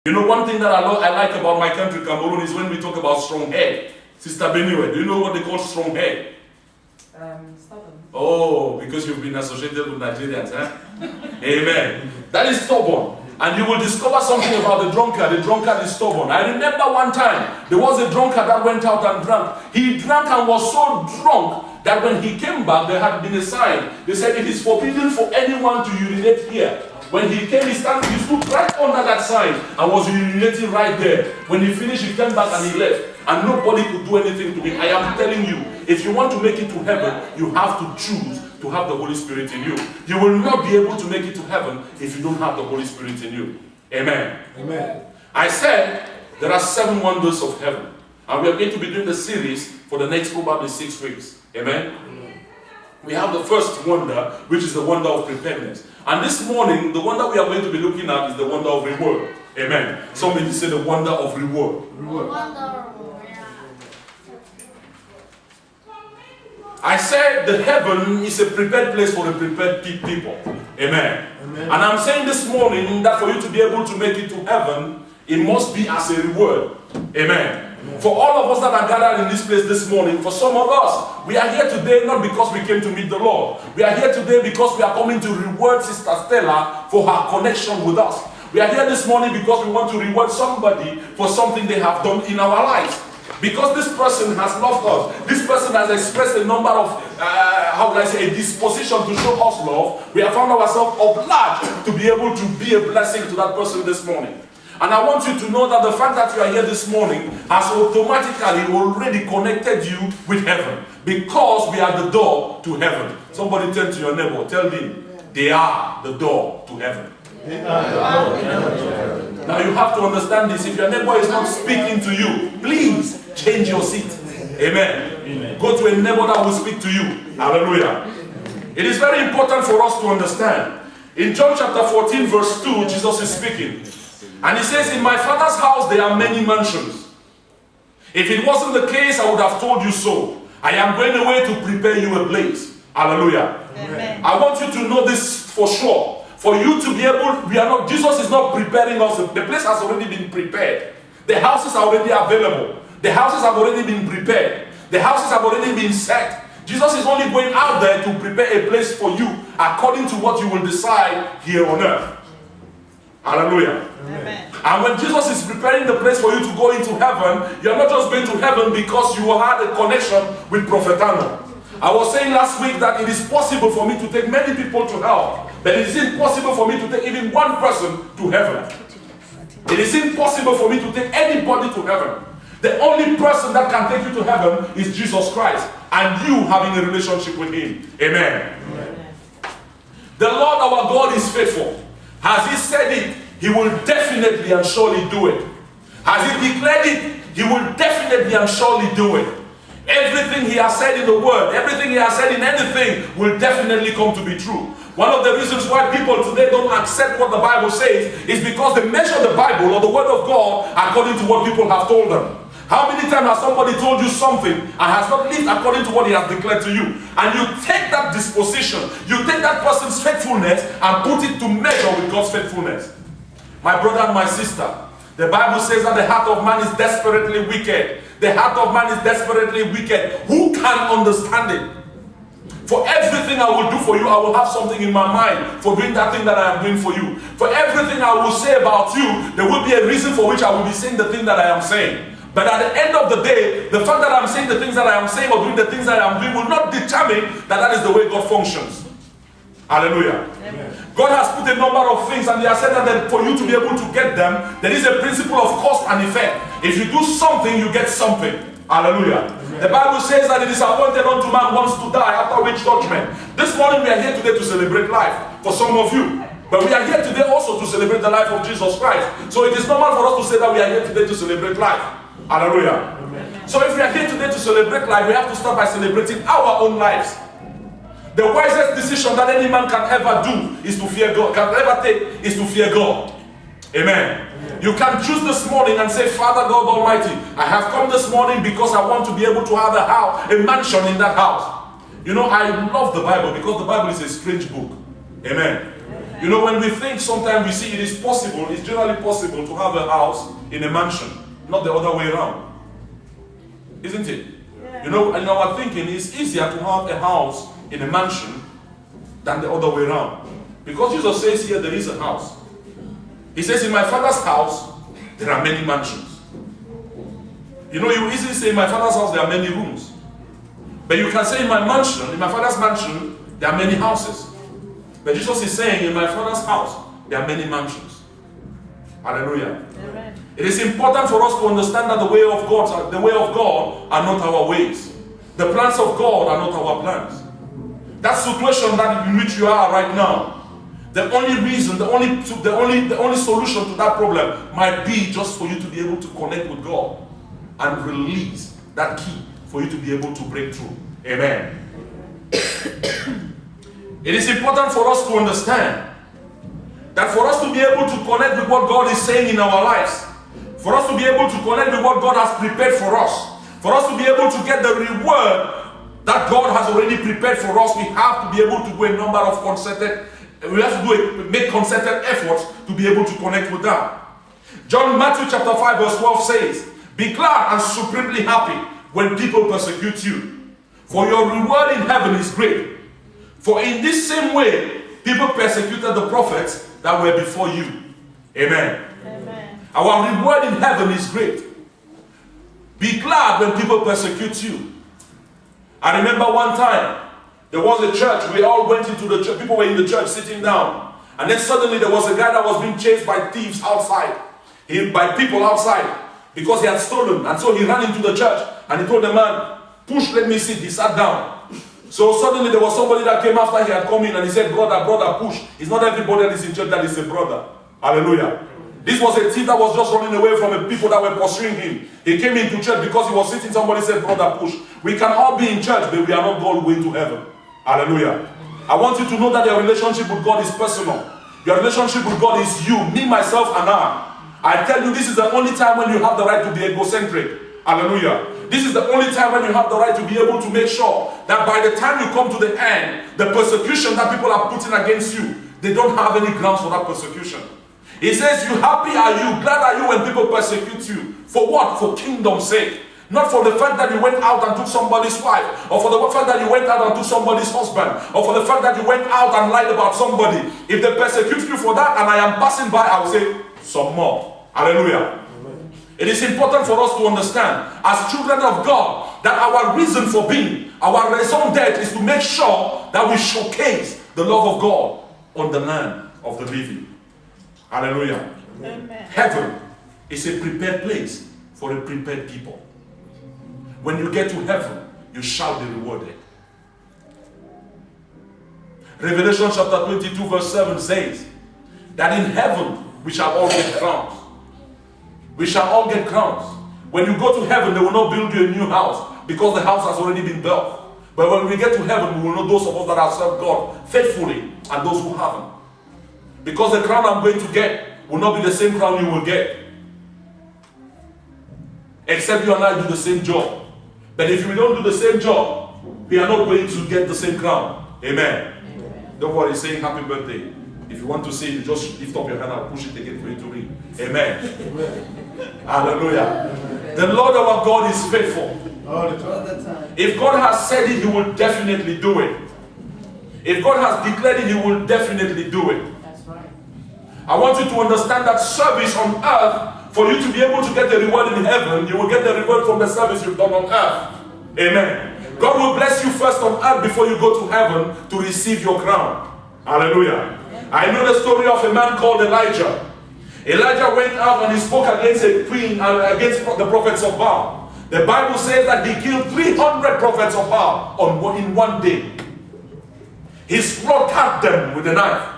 You know, one thing that I like about my country, Cameroon, is when we talk about strong head. Sister Benue, do you know what they call strong head? Stubborn. Oh, because you've been associated with Nigerians, huh? Amen. That is stubborn. And you will discover something about the drunkard. The drunkard is stubborn. I remember one time, there was a drunkard that went out and drank. He drank and was so drunk that when he came back, there had been a sign. They said, it is forbidden for anyone to urinate here. When he came, he stood right under that sign and was urinating right there. When he finished, he came back and he left. And nobody could do anything to him. I am telling you, if you want to make it to heaven, you have to choose to have the Holy Spirit in you. You will not be able to make it to heaven if you don't have the Holy Spirit in you. Amen. Amen. I said there are 7 wonders of heaven. And we are going to be doing the series for the next probably 6 weeks. Amen. We have the first wonder, which is the wonder of preparedness. And this morning, the wonder we are going to be looking at is the wonder of reward. Amen. Somebody say the wonder of reward. I said the heaven is a prepared place for the prepared people. Amen. Amen. And I'm saying this morning that for you to be able to make it to heaven, it must be as a reward. Amen. For all of us that are gathered in this place this morning, for some of us, we are here today not because we came to meet the Lord. We are here today because we are coming to reward Sister Stella for her connection with us. We are here this morning because we want to reward somebody for something they have done in our lives. Because this person has loved us. This person has expressed a number of, a disposition to show us love. We have found ourselves obliged to be able to be a blessing to that person this morning. And I want you to know that the fact that you are here this morning has automatically already connected you with heaven. Because we are the door to heaven. Somebody turn to your neighbor, tell him, they are the door to heaven. Now you have to understand this. If your neighbor is not speaking to you, please change your seat. Amen. Go to a neighbor that will speak to you. Hallelujah. It is very important for us to understand. In John chapter 14 verse 2, Jesus is speaking. And he says, in my Father's house there are many mansions. If it wasn't the case, I would have told you so. I am going away to prepare you a place. Hallelujah. Amen. I want you to know this for sure. For you to be able, Jesus is not preparing us. The place has already been prepared. The houses are already available. The houses have already been prepared. The houses have already been set. Jesus is only going out there to prepare a place for you according to what you will decide here on earth. Hallelujah. Amen. And when Jesus is preparing the place for you to go into heaven, you're not just going to heaven because you had a connection with Prophet Ano. I was saying last week that it is possible for me to take many people to hell, but it is impossible for me to take even one person to heaven. It is impossible for me to take anybody to heaven. The only person that can take you to heaven is Jesus Christ, and you having a relationship with him. Amen. Amen. The Lord our God is faithful. Has he said it, he will definitely and surely do it. Has he declared it, he will definitely and surely do it. Everything he has said in the word, everything he has said in anything will definitely come to be true. One of the reasons why people today don't accept what the Bible says is because they measure the Bible or the word of God according to what people have told them. How many times has somebody told you something and has not lived according to what he has declared to you? And you take that disposition, you take that person's faithfulness and put it to measure with God's faithfulness. My brother and my sister, the Bible says that the heart of man is desperately wicked. The heart of man is desperately wicked. Who can understand it? For everything I will do for you, I will have something in my mind for doing that thing that I am doing for you. For everything I will say about you, there will be a reason for which I will be saying the thing that I am saying. But at the end of the day, the fact that I'm saying the things that I am saying or doing the things that I am doing will not determine that that is the way God functions. Hallelujah. Amen. God has put a number of things and he has said that for you to be able to get them, there is a principle of cause and effect. If you do something, you get something. Hallelujah. Amen. The Bible says that it is appointed unto man once to die, after which judgment. This morning we are here today to celebrate life for some of you. But we are here today also to celebrate the life of Jesus Christ. So it is normal for us to say that we are here today to celebrate life. Hallelujah. Amen. So if we are here today to celebrate life, we have to start by celebrating our own lives. The wisest decision that any man can ever do is to fear God, can ever take is to fear God. Amen. Amen. You can choose this morning and say, Father God Almighty, I have come this morning because I want to be able to have a house, a mansion in that house. You know, I love the Bible because the Bible is a strange book. Amen. You know, when we think, sometimes we see it is possible, it's generally possible to have a house in a mansion, not the other way around. Isn't it? Yeah. You know, in our thinking, it's easier to have a house in a mansion than the other way around. Because Jesus says here there is a house. He says, in my Father's house, there are many mansions. You know, you easily say, in my Father's house, there are many rooms. But you can say, in my mansion, in my Father's mansion, there are many houses. But Jesus is saying, in my Father's house, there are many mansions. Hallelujah. Amen. It is important for us to understand that the way of God are not our ways. The plans of God are not our plans. That situation that in which you are right now, the only reason, the only solution to that problem might be just for you to be able to connect with God and release that key for you to be able to break through. Amen. It is important for us to understand that for us to be able to connect with what God is saying in our lives, for us to be able to connect with what God has prepared for us to be able to get the reward that God has already prepared for us, we have to be able to do a number of make concerted efforts to be able to connect with that. Matthew chapter 5 verse 12 says, be glad and supremely happy when people persecute you, for your reward in heaven is great. For in this same way, people persecuted the prophets that were before you. Amen. Amen. Our reward in heaven is great. Be glad when people persecute you. I remember one time, there was a church, we all went into the church, people were in the church sitting down, and then suddenly there was a guy that was being chased by thieves outside, by people outside, because he had stolen, and so he ran into the church, and he told the man, push, let me sit. He sat down. So suddenly there was somebody that came after he had come in, and he said, brother, push. It's not everybody that is in church that is a brother. Hallelujah. This was a thief that was just running away from the people that were pursuing him. He came into church because he was sitting, somebody said, brother, push. We can all be in church, but we are not all going to heaven. Hallelujah. I want you to know that your relationship with God is personal. Your relationship with God is you, me, myself, and I tell you, this is the only time when you have the right to be egocentric. Hallelujah. This is the only time when you have the right to be able to make sure that by the time you come to the end, the persecution that people are putting against you, they don't have any grounds for that persecution. He says, you happy are you, glad are you when people persecute you. For what? For kingdom's sake. Not for the fact that you went out and took somebody's wife, or for the fact that you went out and took somebody's husband, or for the fact that you went out and lied about somebody. If they persecute you for that and I am passing by, I will say, some more. Hallelujah. Amen. It is important for us to understand, as children of God, that our reason for being, our raison d'etre, is to make sure that we showcase the love of God on the land of the living. Hallelujah. Amen. Heaven is a prepared place for a prepared people. When you get to heaven, you shall be rewarded. Revelation chapter 22 verse 7 says that in heaven we shall all get crowns. We shall all get crowns. When you go to heaven, they will not build you a new house because the house has already been built. But when we get to heaven, we will know those of us that have served God faithfully and those who haven't. Because the crown I'm going to get will not be the same crown you will get. Except you and I do the same job. But if we don't do the same job, we are not going to get the same crown. Amen. Amen. Don't worry, saying happy birthday. If you want to say, you just lift up your hand and push it again for you to read. Amen. Amen. Hallelujah. Amen. The Lord our God is faithful. All the time. If God has said it, He will definitely do it. If God has declared it, He will definitely do it. That's right. I want you to understand that service on earth, for you to be able to get the reward in heaven, you will get the reward from the service you've done on earth. Amen. God will bless you first on earth before you go to heaven to receive your crown. Hallelujah. I know the story of a man called Elijah. Elijah went out and he spoke against a queen and against the prophets of Baal. The Bible says that he killed 300 prophets of Baal in one day. He slaughtered them with a knife.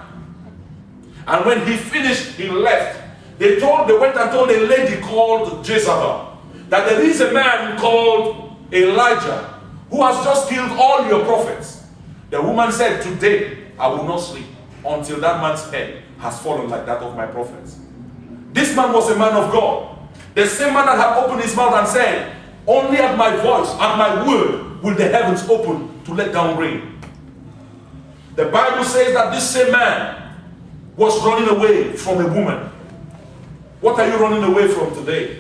And when he finished, he left. They went and told a lady called Jezebel that there is a man called Elijah who has just killed all your prophets. The woman said, today I will not sleep until that man's head has fallen like that of my prophets. This man was a man of God. The same man that had opened his mouth and said, only at my voice, at my word, will the heavens open to let down rain. The Bible says that this same man was running away from a woman. What are you running away from today?